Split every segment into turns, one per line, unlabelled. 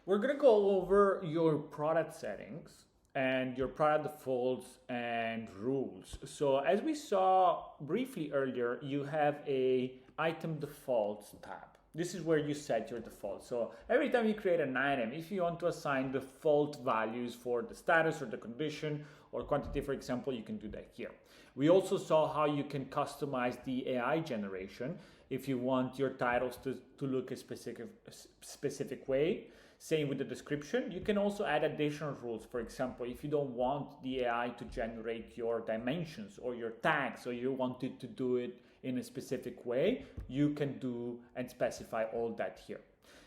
We're gonna go over your product settings and your product defaults and rules. So as we saw briefly earlier, you have a item defaults tab. This is where you set your default. So every time you create an item, if you want to assign default values for the status or the condition or quantity, for example, you can do that here. We also saw how you can customize the AI generation if you want your titles to look a specific way. Same with the description. You can also add additional rules. For example, if you don't want the AI to generate your dimensions or your tags, or you want it to do it in a specific way, you can do and specify all that here.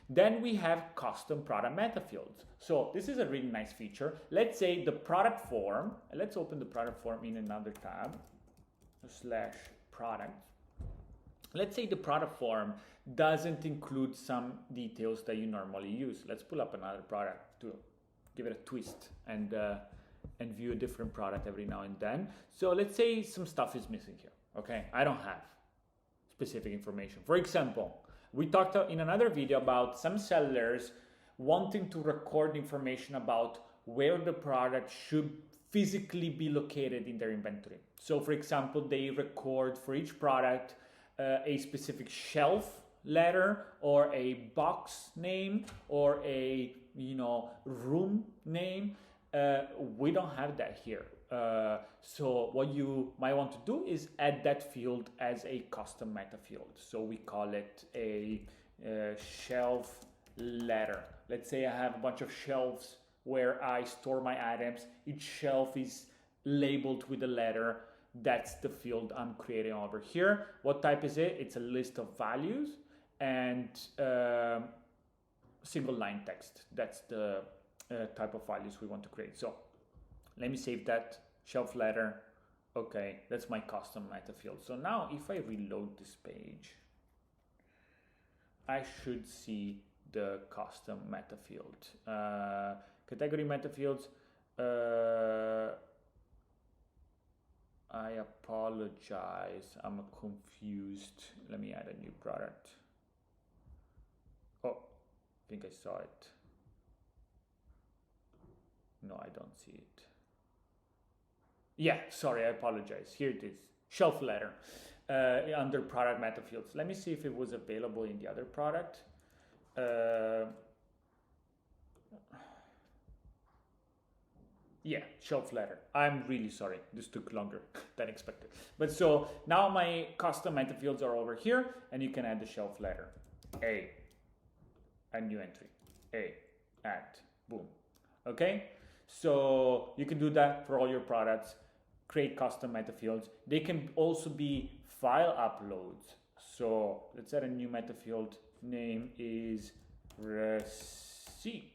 Then we have custom product metafields. So this is a really nice feature. Let's say the product form, let's open the product form in another tab, /product. Let's say the product form doesn't include some details that you normally use. Let's pull up another product to give it a twist and view a different product every now and then. So let's say some stuff is missing here. Okay, I don't have specific information. For example, we talked in another video about some sellers wanting to record information about where the product should physically be located in their inventory. So for example, they record for each product a specific shelf letter or a box name or a room name. We don't have that here. So what you might want to do is add that field as a custom meta field. So we call it a shelf letter. Let's say I have a bunch of shelves where I store my items. Each shelf is labeled with a letter. That's the field I'm creating over here. What type is it? It's a list of values and single line text. That's the type of values we want to create. So let me save that shelf letter. Okay, that's my custom meta field. So now if I reload this page, I should see the custom meta field. Category meta fields. I apologize, I'm confused. Let me add a new product. Oh, I think I saw it. No, I don't see it. Yeah, sorry, I apologize. Here it is, shelf letter under product meta fields. Let me see if it was available in the other product. Yeah, shelf letter. I'm really sorry. This took longer than expected. But so now my custom meta fields are over here and you can add the shelf letter. A new entry. Add, boom. Okay? So you can do that for all your products. Create custom meta fields. They can also be file uploads. So let's add a new meta field. Name is receipt.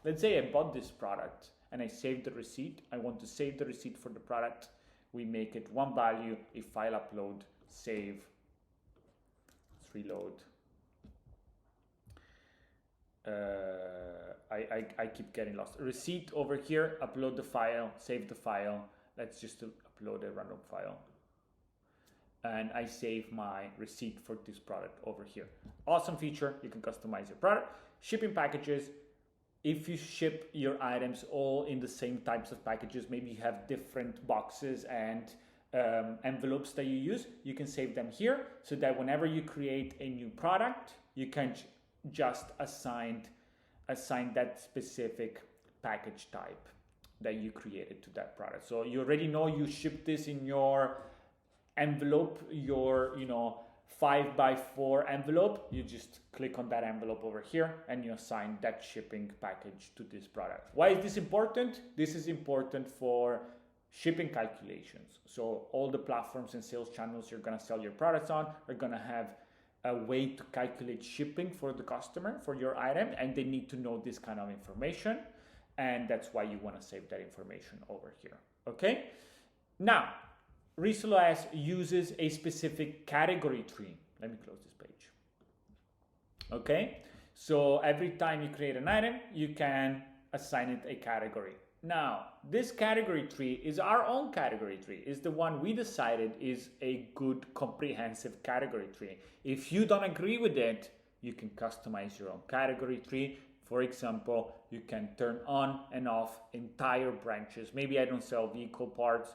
Let's say I bought this product and I saved the receipt. I want to save the receipt for the product. We make it one value, a file upload, save. Let's reload. I keep getting lost. Receipt over here, upload the file, save the file. Let's just upload a random file. And I save my receipt for this product over here. Awesome feature, you can customize your product. Shipping packages. If you ship your items all in the same types of packages, maybe you have different boxes and envelopes that you use, you can save them here so that whenever you create a new product, you can just assign that specific package type that you created to that product. So you already know you ship this in your envelope, your 5x4 envelope. You just click on that envelope over here and you assign that shipping package to this product. Why is this important? This is important for shipping calculations. So all the platforms and sales channels you're going to sell your products on are going to have a way to calculate shipping for the customer for your item, and they need to know this kind of information, and that's why you want to save that information over here. Okay, now ResaleOS uses a specific category tree. Let me close this page. Okay, so every time you create an item, you can assign it a category. Now, this category tree is our own category tree. It's the one we decided is a good comprehensive category tree. If you don't agree with it, you can customize your own category tree For example, you can turn on and off entire branches. Maybe I don't sell vehicle parts,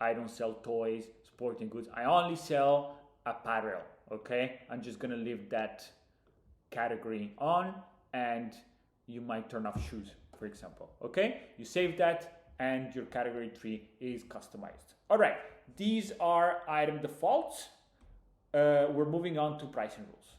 I don't sell toys, sporting goods. I only sell apparel, okay? I'm just gonna leave that category on, and you might turn off shoes, for example, okay? You save that and your category tree is customized. All right, these are item defaults. We're moving on to pricing rules.